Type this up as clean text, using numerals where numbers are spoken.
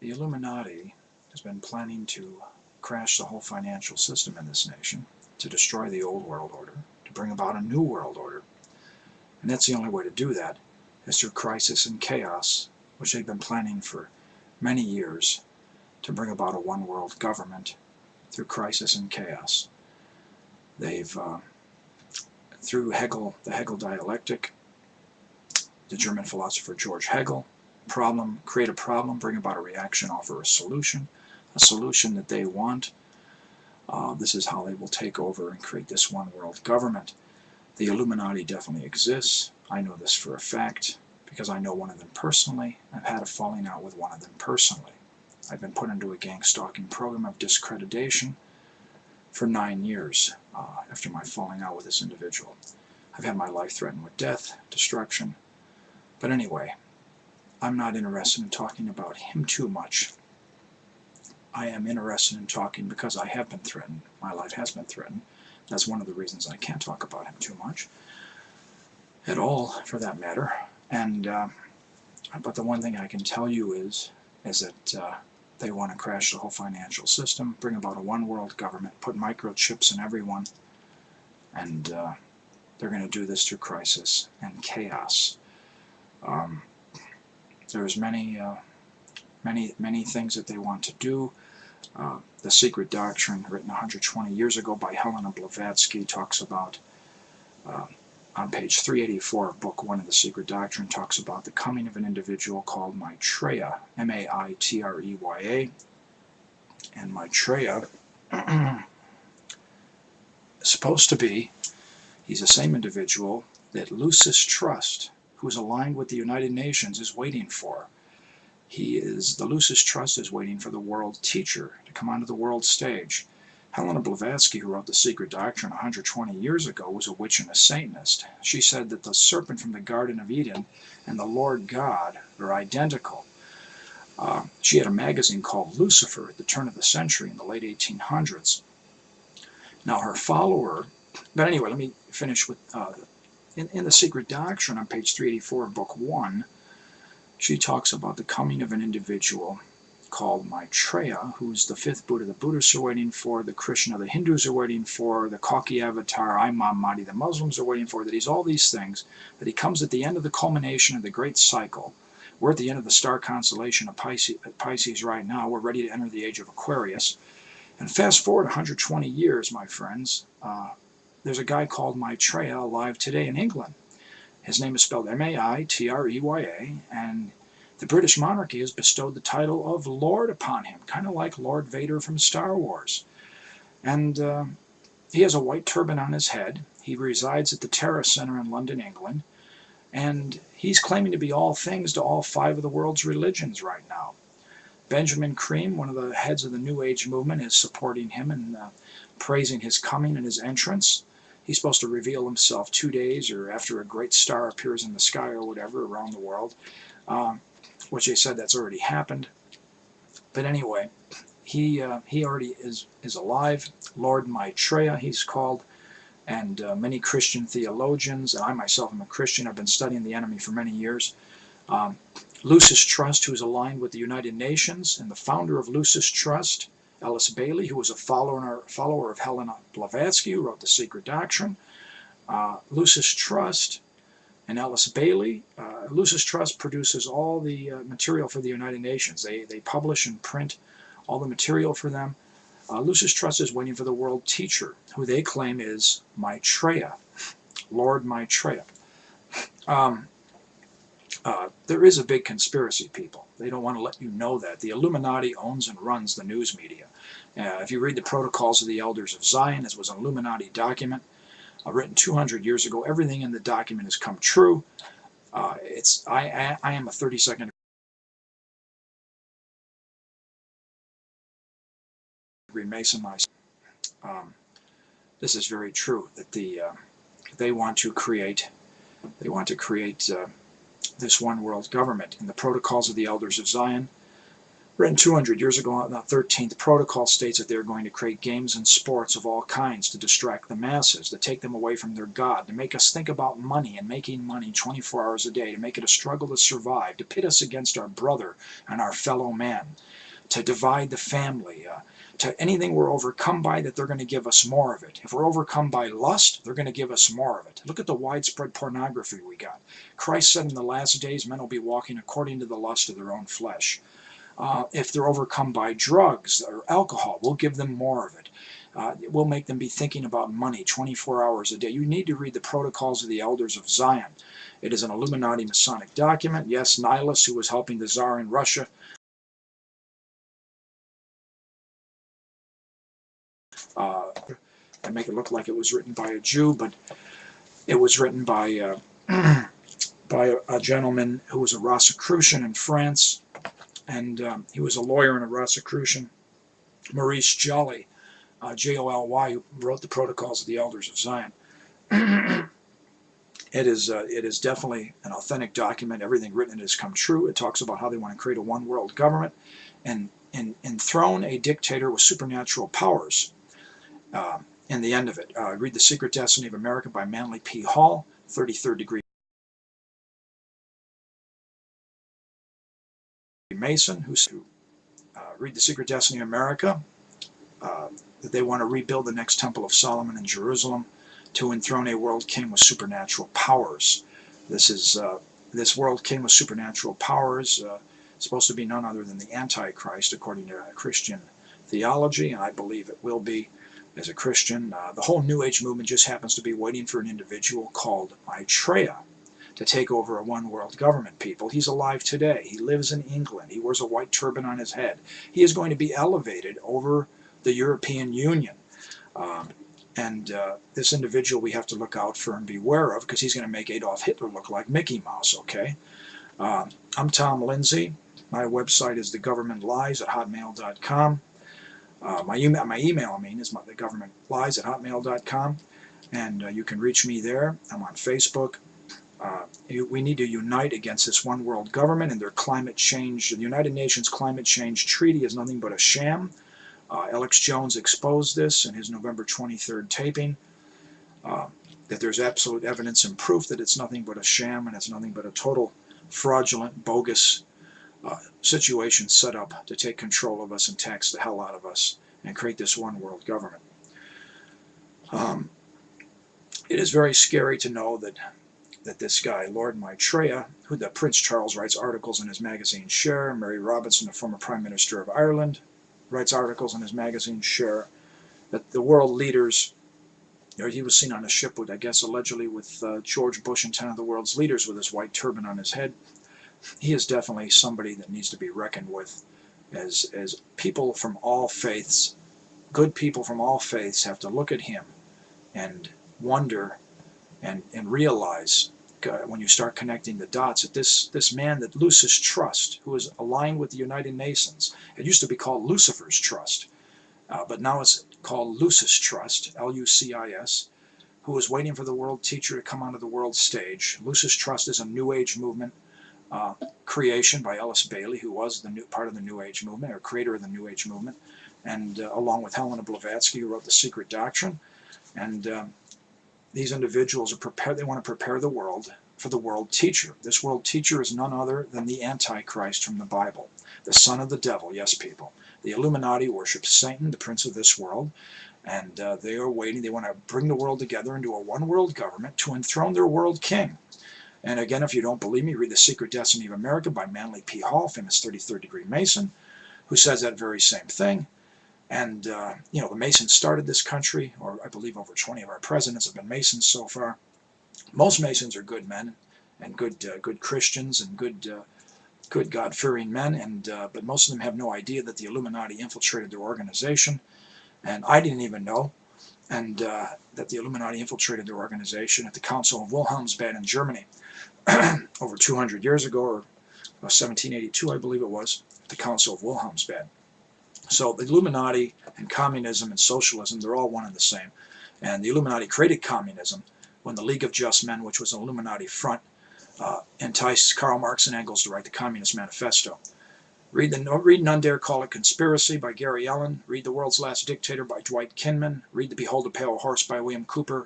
The Illuminati has been planning to crash the whole financial system in this nation, to destroy the old world order, to bring about a new world order. And that's the only way to do that, is through crisis and chaos, which they've been planning for many years, to bring about a one world government through crisis and chaos. They've, through Hegel, the Hegel dialectic, the German philosopher George Hegel, create a problem, bring about a reaction, offer a solution that they want. This is how they will take over and create this one world government. The Illuminati definitely exists. I know this for a fact because I know one of them personally. I've had a falling out with one of them personally. I've been put into a gang stalking program of discreditation for 9 years after my falling out with this individual. I've had my life threatened with death, destruction. But anyway, I'm not interested in talking about him too much. I am interested in talking because I have been threatened. My life has been threatened. That's one of the reasons I can't talk about him too much. At all, for that matter. And but the one thing I can tell you is that they want to crash the whole financial system, bring about a one world government, put microchips in everyone, and they're going to do this through crisis and chaos. There's many things that they want to do. The Secret Doctrine, written 120 years ago by Helena Blavatsky, talks about, on page 384 of Book 1 of the Secret Doctrine, talks about the coming of an individual called Maitreya, M-A-I-T-R-E-Y-A. And Maitreya is supposed to be, he's the same individual that Lucis Trust, who is aligned with the United Nations, is waiting for. The Lucis Trust is waiting for the world teacher to come onto the world stage. Helena Blavatsky, who wrote The Secret Doctrine 120 years ago, was a witch and a Satanist. She said that the serpent from the Garden of Eden and the Lord God are identical. She had a magazine called Lucifer at the turn of the century in the late 1800s. Now her follower, but anyway, let me finish with, in The Secret Doctrine on page 384 of Book 1, she talks about the coming of an individual called Maitreya, who's the fifth Buddha the Buddhists are waiting for, the Krishna the Hindus are waiting for, the Kalki avatar, Imam Mahdi the Muslims are waiting for, that he's all these things, that he comes at the end of the culmination of the great cycle. We're at the end of the star constellation of Pisces right now. We're ready to enter the age of Aquarius. And fast forward 120 years, my friends, there's a guy called Maitreya alive today in England. His name is spelled M-A-I-T-R-E-Y-A, and the British monarchy has bestowed the title of Lord upon him, kind of like Lord Vader from Star Wars. And he has a white turban on his head. He resides at the Terra Center in London, England, and he's claiming to be all things to all 5 of the world's religions right now. Benjamin Creme, one of the heads of the New Age movement, is supporting him and praising his coming and his entrance. He's supposed to reveal himself 2 days or after a great star appears in the sky or whatever around the world, which they said that's already happened. But anyway, he already is alive. Lord Maitreya, he's called, and many Christian theologians, and I myself am a Christian, I've been studying the enemy for many years. Lucis Trust, who is aligned with the United Nations, and the founder of Lucis Trust, Ellis Bailey, who was a follower of Helena Blavatsky, who wrote The Secret Doctrine. Lucis Trust and Ellis Bailey. Lucis Trust produces all the material for the United Nations. They publish and print all the material for them. Lucis Trust is waiting for the world teacher, who they claim is Maitreya, Lord Maitreya. There is a big conspiracy, people. They don't want to let you know that. The Illuminati owns and runs the news media. If you read the Protocols of the Elders of Zion, this was an Illuminati document written 200 years ago. Everything in the document has come true. I am a 32nd degree Mason myself. This is very true, that they want to create this one world government. In the Protocols of the Elders of Zion, written 200 years ago. The 13th protocol states that they're going to create games and sports of all kinds to distract the masses, to take them away from their God, to make us think about money and making money 24 hours a day, to make it a struggle to survive, to pit us against our brother and our fellow man, to divide the family, to anything we're overcome by, that they're going to give us more of it. If we're overcome by lust, they're going to give us more of it. Look at the widespread pornography we got. Christ said in the last days men will be walking according to the lust of their own flesh. If they're overcome by drugs or alcohol, we'll give them more of it. We'll make them be thinking about money 24 hours a day. You need to read the Protocols of the Elders of Zion. It is an Illuminati Masonic document. Yes, Nihilus, who was helping the Tsar in Russia, and make it look like it was written by a Jew, but it was written by by a gentleman who was a Rosicrucian in France, and he was a lawyer and a Rosicrucian, Maurice Joly, Joly, who wrote the Protocols of the Elders of Zion. It is definitely an authentic document. Everything written in it has come true. It talks about how they want to create a one-world government and enthrone a dictator with supernatural powers. In the end of it, read The Secret Destiny of America by Manly P. Hall, 33rd Degree Mason, who read The Secret Destiny of America, that they want to rebuild the next Temple of Solomon in Jerusalem to enthrone a world king with supernatural powers. This world king with supernatural powers supposed to be none other than the Antichrist, according to Christian theology, and I believe it will be. As a Christian, the whole New Age movement just happens to be waiting for an individual called Maitreya to take over a one-world government, people. He's alive today. He lives in England. He wears a white turban on his head. He is going to be elevated over the European Union. This individual we have to look out for and beware of, because he's going to make Adolf Hitler look like Mickey Mouse, okay? I'm Tom Lindsay. My website is thegovernmentlies@hotmail.com. My email, is thegovernmentlies@hotmail.com, and you can reach me there. I'm on Facebook. We need to unite against this one world government and their climate change. The United Nations Climate Change Treaty is nothing but a sham. Alex Jones exposed this in his November 23rd taping, that there's absolute evidence and proof that it's nothing but a sham, and it's nothing but a total fraudulent, bogus situation set up to take control of us and tax the hell out of us and create this one world government. It is very scary to know that this guy, Lord Maitreya, who the Prince Charles writes articles in his magazine Share, Mary Robinson, the former Prime Minister of Ireland, writes articles in his magazine Share, that the world leaders, he was seen on a ship with, I guess, allegedly with George Bush and 10 of the world's leaders with his white turban on his head. He is definitely somebody that needs to be reckoned with, as people from all faiths, good people from all faiths, have to look at him and wonder and realize, when you start connecting the dots, that this man that Lucis Trust, who is aligned with the United Nations, it used to be called Lucifer's Trust, but now it's called Lucis Trust, L-U-C-I-S, who is waiting for the world teacher to come onto the world stage. Lucis Trust is a New Age movement creation by Ellis Bailey, who was part of the New Age movement, or creator of the New Age movement, and along with Helena Blavatsky, who wrote The Secret Doctrine. And these individuals are prepared. They want to prepare the world for the world teacher. This world teacher is none other than the Antichrist from the Bible, the son of the devil. Yes, people. The Illuminati worships Satan, the prince of this world, and they are waiting. They want to bring the world together into a one-world government to enthrone their world king. And again, if you don't believe me, read The Secret Destiny of America by Manly P. Hall, famous 33rd Degree Mason, who says that very same thing. And, the Masons started this country, or I believe over 20 of our presidents have been Masons so far. Most Masons are good men and good Christians and good God-fearing men, but most of them have no idea that the Illuminati infiltrated their organization. And I didn't even know, and that the Illuminati infiltrated their organization at the Council of Wilhelmsbad in Germany over 200 years ago, or 1782, I believe it was, at the Council of Wilhelmsbad. So the Illuminati and communism and socialism, they're all one and the same. And the Illuminati created communism when the League of Just Men, which was an Illuminati front, enticed Karl Marx and Engels to write the Communist Manifesto. Read None Dare Call It Conspiracy by Gary Allen. Read The World's Last Dictator by Dwight Kinman. Read The Behold a Pale Horse by William Cooper.